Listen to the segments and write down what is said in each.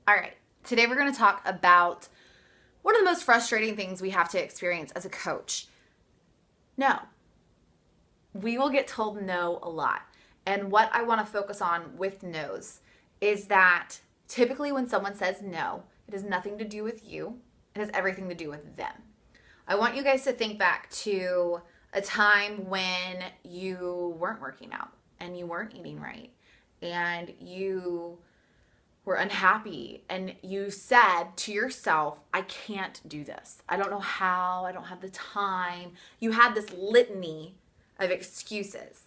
All right, today we're going to talk about one of the most frustrating things we have to experience as a coach. No. We will get told no a lot. And what I want to focus on with no's is that typically when someone says no, it has nothing to do with you, it has everything to do with them. I want you guys to think back to a time when you weren't working out and you weren't eating right and you were unhappy and you said to yourself, I can't do this. I don't know how. I don't have the time. You had this litany of excuses.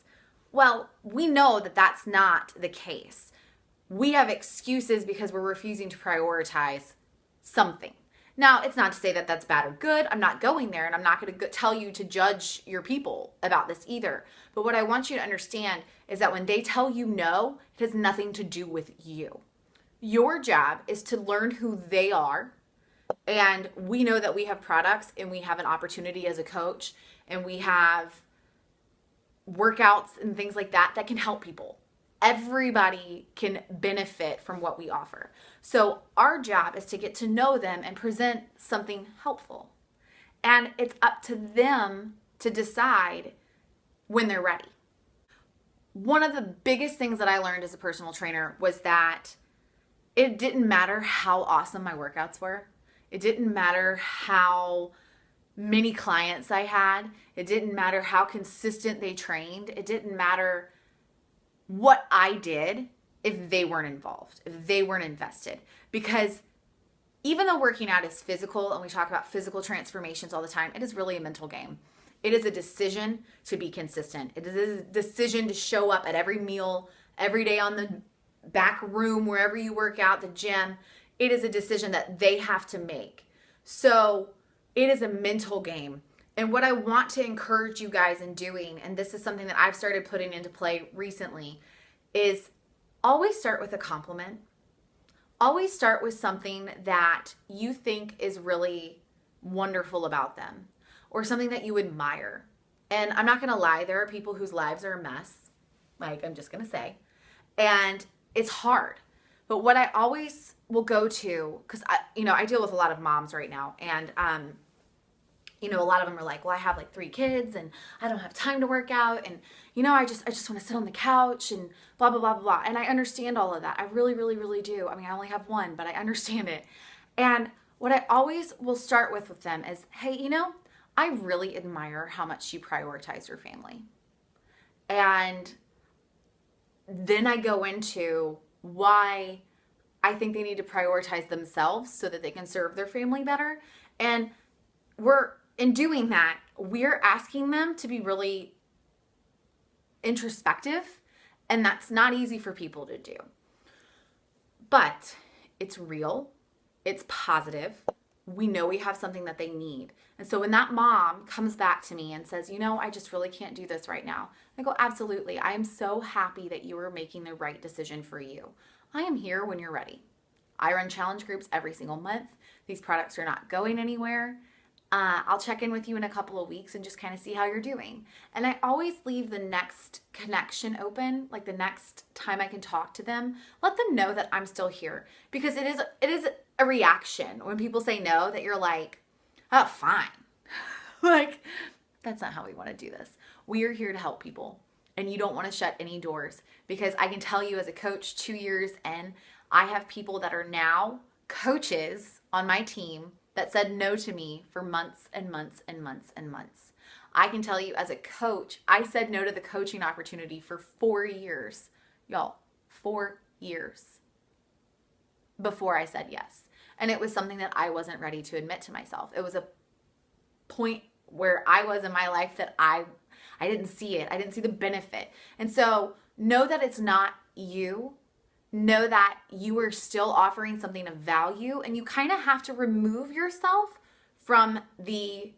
Well, we know that that's not the case. We have excuses because we're refusing to prioritize something. Now, it's not to say that that's bad or good. I'm not going there, and I'm not going to tell you to judge your people about this either. But what I want you to understand is that when they tell you no, it has nothing to do with you. Your job is to learn who they are. And we know that we have products and we have an opportunity as a coach and we have workouts and things like that that can help people. Everybody can benefit from what we offer. So our job is to get to know them and present something helpful. And it's up to them to decide when they're ready. One of the biggest things that I learned as a personal trainer was that it didn't matter how awesome my workouts were. It didn't matter how many clients I had. It didn't matter how consistent they trained. It didn't matter what I did if they weren't involved, if they weren't invested. Because even though working out is physical and we talk about physical transformations all the time, it is really a mental game. It is a decision to be consistent. It is a decision to show up at every meal, every day on the back room, wherever you work out, the gym. It is a decision that they have to make. So it is a mental game. And what I want to encourage you guys in doing, and this is something that I've started putting into play recently, is always start with a compliment. Always start with something that you think is really wonderful about them or something that you admire. And I'm not going to lie, there are people whose lives are a mess. Like, I'm just going to say. And it's hard. But what I always will go to, because I deal with a lot of moms right now, and a lot of them are like, well, I have like 3 kids and I don't have time to work out, and I just want to sit on the couch and blah blah blah blah blah. And I understand all of that. I really, really, really do. I mean, I only have one, but I understand it. And what I always will start with them is, hey, I really admire how much you prioritize your family. And then I go into why I think they need to prioritize themselves so that they can serve their family better. And in doing that, we're asking them to be really introspective, and that's not easy for people to do. But it's real, it's positive. We know we have something that they need. And so when that mom comes back to me and says, I just really can't do this right now, I go, absolutely. I am so happy that you are making the right decision for you. I am here when you're ready. I run challenge groups every single month. These products are not going anywhere. I'll check in with you in a couple of weeks and just kind of see how you're doing. And I always leave the next connection open, like the next time I can talk to them, let them know that I'm still here. Because it is a reaction when people say no, that you're like, oh, fine. Like, that's not how we want to do this. We are here to help people, and you don't want to shut any doors, because I can tell you as a coach, 2 years in, I have people that are now coaches on my team that said no to me for months and months and months and months. I can tell you as a coach, I said no to the coaching opportunity for 4 years. Y'all, 4 years before I said yes. And it was something that I wasn't ready to admit to myself. It was a point where I was in my life that I didn't see it. I didn't see the benefit. And so know that it's not you. Know that you are still offering something of value, and you kind of have to remove yourself from the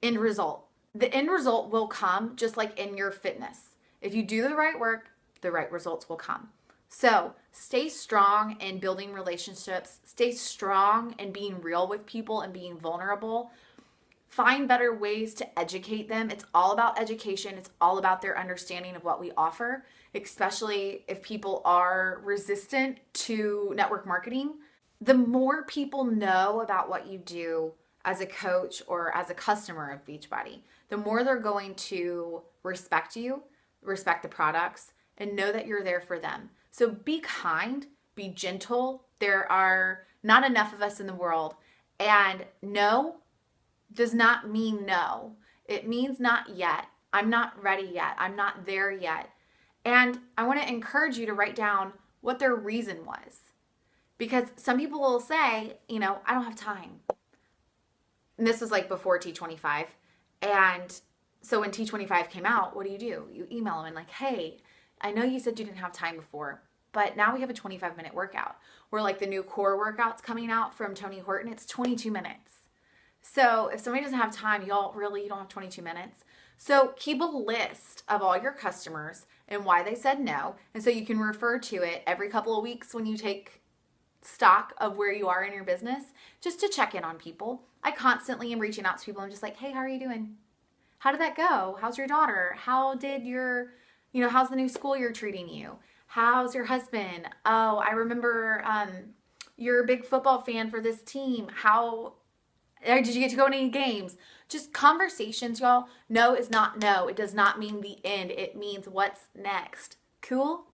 end result. The end result will come just like in your fitness. If you do the right work, the right results will come. So stay strong in building relationships. Stay strong in being real with people and being vulnerable. Find better ways to educate them. It's all about education. It's all about their understanding of what we offer, especially if people are resistant to network marketing. the more people know about what you do as a coach or as a customer of Beachbody, the more they're going to respect you, respect the products, and know that you're there for them. So be kind, be gentle. There are not enough of us in the world. And no does not mean no. It means not yet. I'm not ready yet. I'm not there yet. And I want to encourage you to write down what their reason was. Because some people will say, I don't have time. And this was like before T25. And so when T25 came out, what do? You email them and like, hey, I know you said you didn't have time before, but now we have a 25-minute workout. Or like the new core workouts coming out from Tony Horton, it's 22 minutes. So if somebody doesn't have time, you don't have 22 minutes. So keep a list of all your customers and why they said no. And so you can refer to it every couple of weeks when you take stock of where you are in your business, just to check in on people. I constantly am reaching out to people. I'm just like, hey, how are you doing? How did that go? How's your daughter? How's the new school year treating you? How's your husband? Oh, I remember you're a big football fan for this team. How did you get to go to any games? Just conversations, y'all. No is not no. It does not mean the end. It means what's next. Cool?